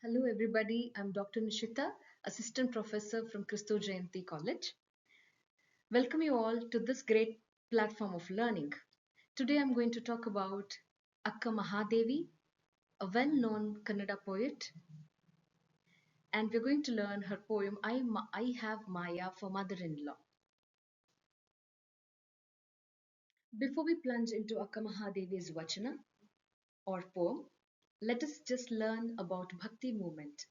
Hello, everybody. I'm Dr. Nishitha, Assistant Professor from Christo Jayanti College. Welcome you all to this great platform of learning. Today, I'm going to talk about Akka Mahadevi, a well known Kannada poet, and we're going to learn her poem I Have Maya for Mother in Law. Before we plunge into Akka Mahadevi's vachana or poem, let us just learn about Bhakti Movement.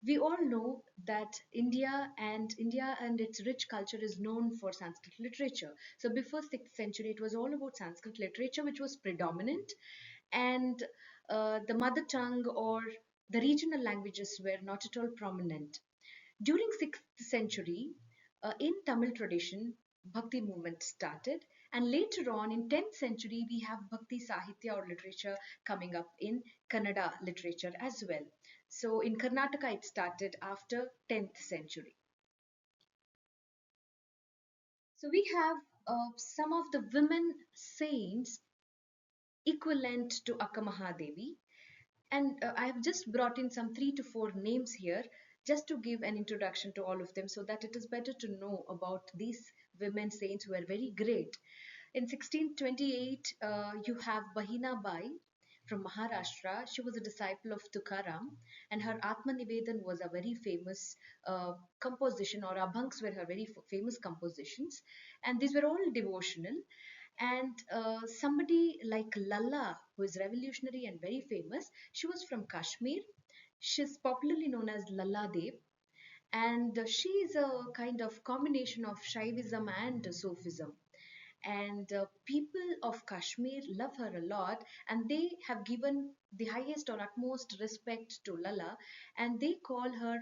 We all know that India and its rich culture is known for Sanskrit literature. So before 6th century, it was all about Sanskrit literature, which was predominant, and the mother tongue or the regional languages were not at all prominent. During 6th century, in Tamil tradition, Bhakti movement started, and later on in 10th century, we have Bhakti Sahitya or literature coming up in Kannada literature as well. So in Karnataka, it started after 10th century. So we have some of the women saints equivalent to Akka Mahadevi. And I have just brought in some 3 to 4 names here just to give an introduction to all of them so that it is better to know about these women saints who are very great. In 1628, you have Bahina Bai from Maharashtra. She was a disciple of Tukaram, and her Atma Nivedan was a very famous composition, or Abhangs were her very famous compositions, and these were all devotional. And somebody like Lalla, who is revolutionary and very famous, she was from Kashmir. She's popularly known as Lalla Dev, and she is a kind of combination of Shaivism and Sufism. And people of Kashmir love her a lot, and they have given the highest or utmost respect to Lalla, and they call her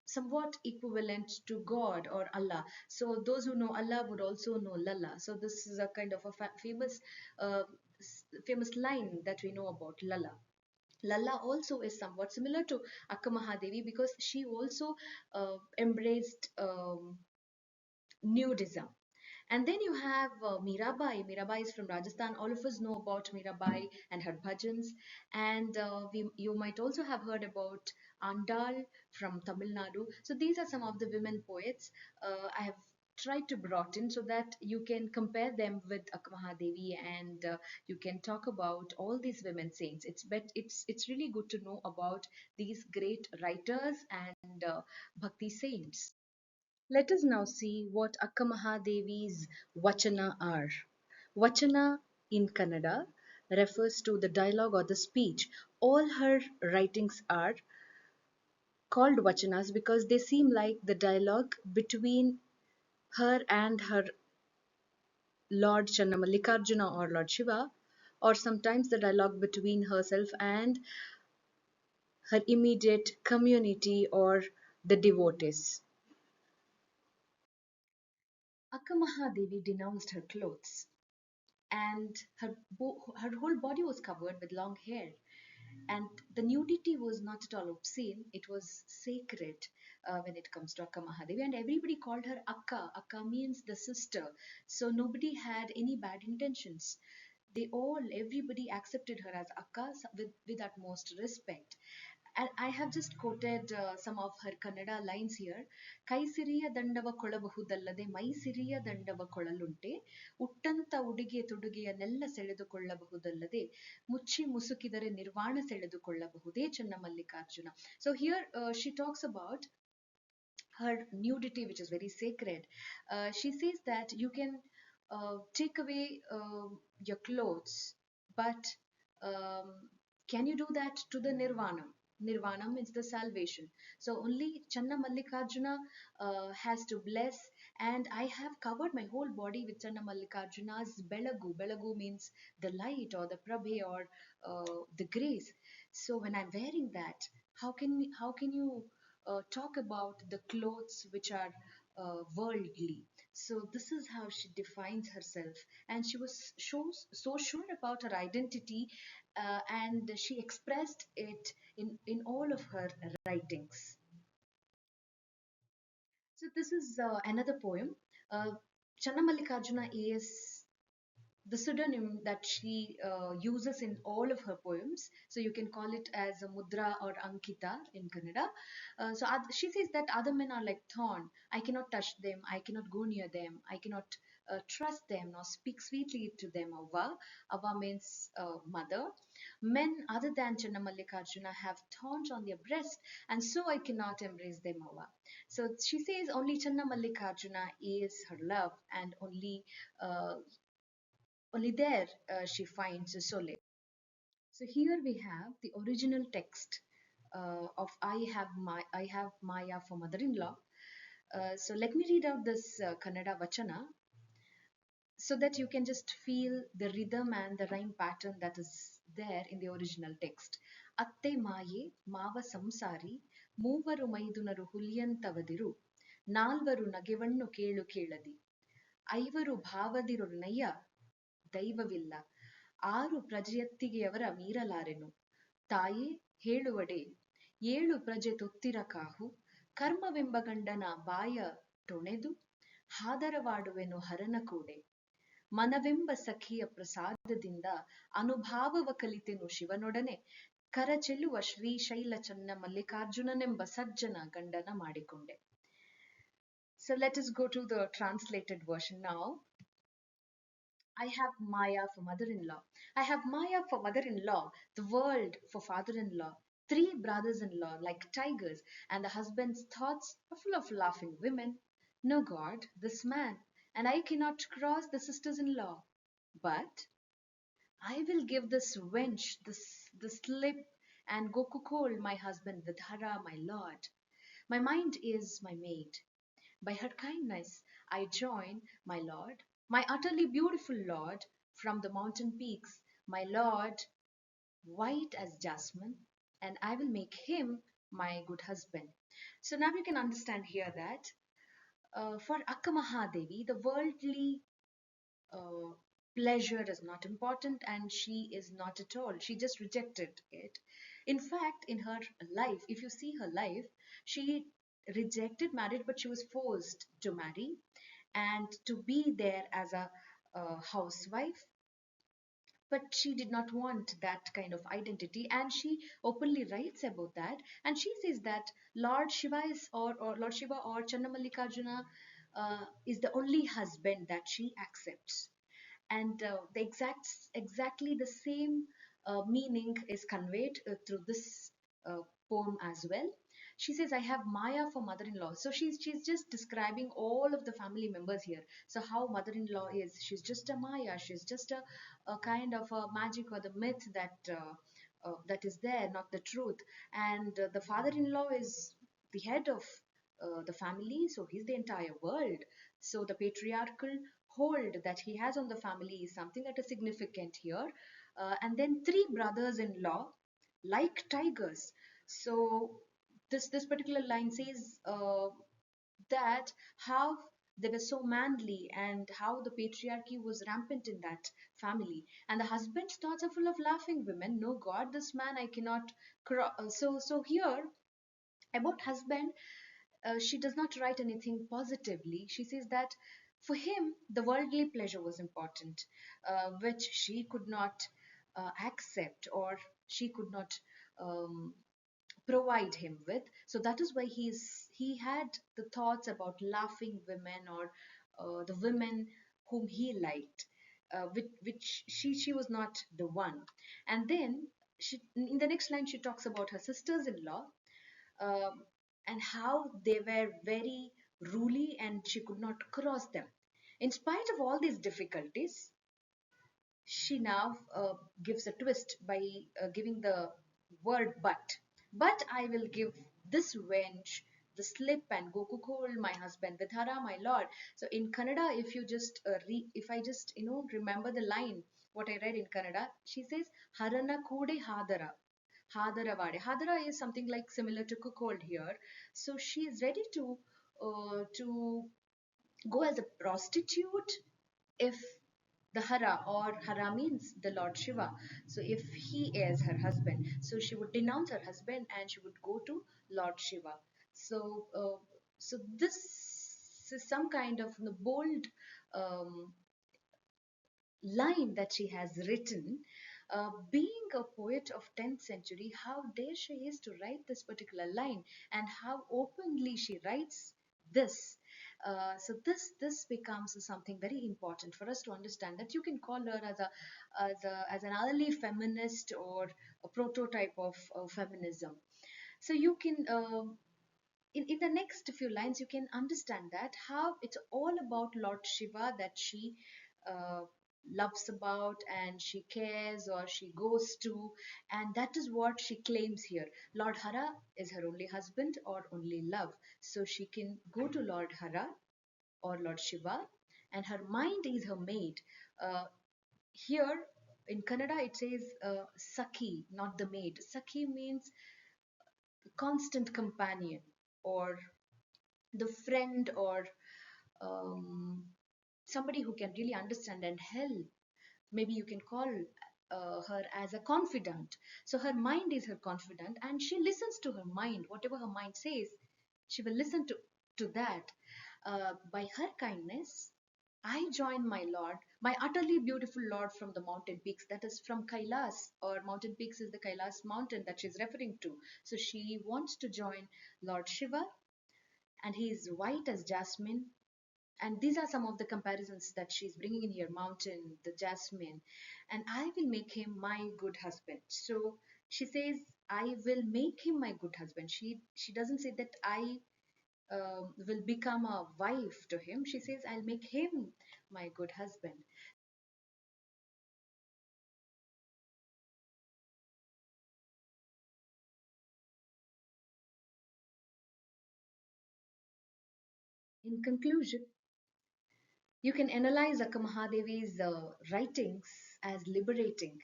somewhat equivalent to God or Allah. So those who know Allah would also know Lalla. So this is a kind of a uh, famous line that we know about Lalla. Lalla also is somewhat similar to Akka Mahadevi because she also embraced nudism. And then you have Mirabai. Mirabai is from Rajasthan. All of us know about Mirabai and her bhajans. And you might also have heard about Andal from Tamil Nadu. So these are some of the women poets I have tried to brought in so that you can compare them with Akka Mahadevi, and you can talk about all these women saints. It's really good to know about these great writers and bhakti saints. Let us now see what Akka Mahadevi's vachana are. Vachana in Kannada refers to the dialogue or the speech. All her writings are called vachanas because they seem like the dialogue between her and her Lord Channamallikarjuna or Lord Shiva, or sometimes the dialogue between herself and her immediate community or the devotees. Akka Mahadevi denounced her clothes, and her whole body was covered with long hair, and the nudity was not at all obscene. It was sacred when it comes to Akka Mahadevi, and everybody called her Akka means the sister, so nobody had any bad intentions. Everybody accepted her as Akka with utmost respect. And I have just quoted some of her Kannada lines here. Kai siriya dandava ಕೊಳಬಹುದಲ್ಲದೆ ಮೈ ಸಿರಿಯ ದಂಡವ ಕೊಳಲುಂಟೆ ಉಟ್ಟಂತ ಉಡುಗೆ ತೊಡುಗೆಯನ್ನೆಲ್ಲ ಸೆಳೆದುಕೊಳ್ಳಬಹುದಲ್ಲದೆ ಮುಚ್ಚಿ ಮುಸುಕಿದರೆ ನಿರ್ವಾಣ ಸೆಳೆದುಕೊಳ್ಳಬಹುದೇ Channamallikarjuna. So here she talks about her nudity, which is very sacred. She says that you can take away your clothes, but um, can you do that to the nirvana? Nirvana means the salvation. So only Channa Mallikarjuna has to bless, and I have covered my whole body with Channa Mallikarjuna's belagu. Belagu means the light or the prabhe or the grace. So when I'm wearing that, how can you talk about the clothes which are worldly? So this is how she defines herself, and she was so sure about her identity, and she expressed it in all of her writings. So this is another poem. Channa Mallikarjuna is the pseudonym that she uses in all of her poems. So you can call it as a Mudra or Ankita in Kannada. She says that other men are like thorn. I cannot touch them. I cannot go near them. I cannot trust them nor speak sweetly to them. Ava. Ava means mother. Men other than Channamallikarjuna have thorns on their breast, and so I cannot embrace them. Ava. So she says only Channamallikarjuna is her love, and uh, only there she finds a solace. So here we have the original text of I have Maya for mother-in-law. So let me read out this Kannada vachana so that you can just feel the rhythm and the rhyme pattern that is there in the original text. Atte maye mava samsari ಮೂವರು ಮೈದುನರು ಹುಲಿಯಂತವದಿರು ನಾಲ್ವರು ನಗೆವಣ್ಣು ಕೇಳು ಕೇಳದಿ ಐವರು ಭಾವದಿರೊನ್ನಯ್ಯ ದೈವವಿಲ್ಲ ಆರು ಪ್ರಜೆಯತ್ತಿಗೆಯವರ ಮೀರಲಾರೆನು ತಾಯೇ ಹೇಳುವಡೆ ಏಳು ಪ್ರಜೆ ತೊತ್ತಿರ ಕಾಹು ಕರ್ಮವೆಂಬ ಗಂಡನ ಬಾಯ ಟೊಣೆದು ಹಾದರವಾಡುವೆನು ಹರನ ಕೂಡೆ ಮನವೆಂಬ ಸಖಿಯ ಪ್ರಸಾದದಿಂದ ಅನುಭಾವವ ಕಲಿತೆನು ಶಿವನೊಡನೆ ಕರಚೆಲುವ ಶ್ರೀಶೈಲ ಚನ್ನ ಮಲ್ಲಿಕಾರ್ಜುನನೆಂಬ ಸಜ್ಜನ ಗಂಡನ ಮಾಡಿಕೊಂಡೆ. So let us go to the translated version now. I have Maya for mother-in-law. I have Maya for mother-in-law, the world for father-in-law, three brothers-in-law like tigers, and the husband's thoughts are full of laughing women. No God, this man, and I cannot cross the sisters-in-law. But I will give this wench the slip and go cuckold my husband with Hara, my lord. My mind is my maid. By her kindness, I join, my lord, my utterly beautiful lord, from the mountain peaks, my lord, white as jasmine, and I will make him my good husband. So now you can understand here that for Akka Mahadevi, the worldly uh, pleasure is not important and she is not at all. She just rejected it. In fact, in her life, if you see her life, she rejected marriage, but she was forced to marry and to be there as a housewife, but she did not want that kind of identity, and she openly writes about that, and she says that Lord Shiva is or Lord Shiva or Channamallikarjuna is the only husband that she accepts. And exactly the same meaning is conveyed through this poem as well. She says, I have Maya for mother-in-law. So she's just describing all of the family members here. So how mother-in-law is, she's just a Maya, she's just a kind of a magic or the myth that is there, not the truth. And the father-in-law is the head of the family, so he's the entire world. So the patriarchal hold that he has on the family is something that is significant here. And then three brothers-in-law, like tigers. So this particular line says that how they were so manly and how the patriarchy was rampant in that family, and the husband's thoughts are full of laughing women. No God, this man I cannot so here about husband, she does not write anything positively. She says that for him, the worldly pleasure was important, which she could not accept or she could not um, provide him with. So that is why he had the thoughts about laughing women or the women whom he liked, which she was not the one. And then in the next line she talks about her sisters-in-law, um, and how they were very ruly and she could not cross them. In spite of all these difficulties, she now gives a twist by giving the word but. But I will give this wench the slip and go cook my husband with Hara, my lord. So in Kannada, if you just if I just remember the line what I read in Kannada, she says Harana kude hadara. Hadaravade. Hadara is something like similar to cuckold here. So she is ready to go as a prostitute if the Hara or Hara means the Lord Shiva. So if he is her husband, so she would denounce her husband and she would go to Lord Shiva. So so this is some kind of bold um, line that she has written. Being a poet of 10th century, how dare she is to write this particular line, and how openly she writes this. So this becomes something very important for us to understand, that you can call her as an early feminist or a prototype of feminism. So you can in the next few lines you can understand that how it's all about Lord Shiva, that she uh, loves about and she cares or she goes to, and that is what she claims here. Lord Hara is her only husband or only love, so she can go to Lord Hara or Lord Shiva, and her mind is her maid. uh, Here in Kannada it says Sakhi, not the maid. Sakhi means constant companion, or the friend, or um, somebody who can really understand and help. Maybe you can call her as a confidant. So her mind is her confidant, and she listens to her mind. Whatever her mind says, she will listen to that. By her kindness, I join my Lord, my utterly beautiful Lord from the mountain peaks. That is from Kailas, or mountain peaks is the Kailas mountain that she's referring to. So she wants to join Lord Shiva, and he is white as jasmine. And these are some of the comparisons that she's bringing in here: mountain, the jasmine. And I will make him my good husband. So she says, I will make him my good husband. She doesn't say that I will become a wife to him. She says, I'll make him my good husband. In conclusion, you can analyze Akka Mahadevi's writings as liberating,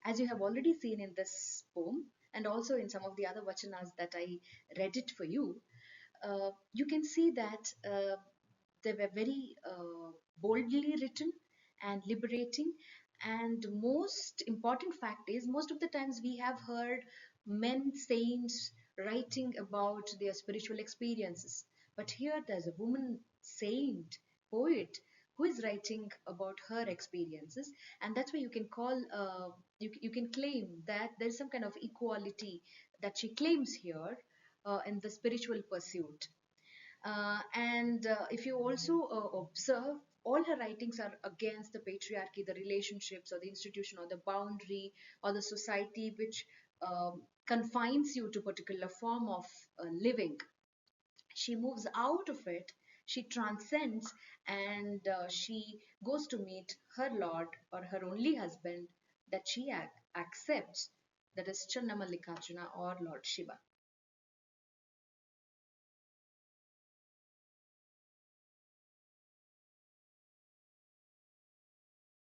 as you have already seen in this poem and also in some of the other vachanas that I read it for you. You can see that they were very boldly written and liberating. And most important fact is, most of the times we have heard men saints writing about their spiritual experiences, but here there's a woman saint, poet, who is writing about her experiences. And that's why you can call you can claim that there's some kind of equality that she claims here in the spiritual pursuit. And if you also observe, all her writings are against the patriarchy, the relationships, or the institution, or the boundary, or the society which confines you to a particular form of living. She moves out of it, she transcends, and she goes to meet her Lord or her only husband that she accepts, that is Channamallikarjuna or Lord Shiva.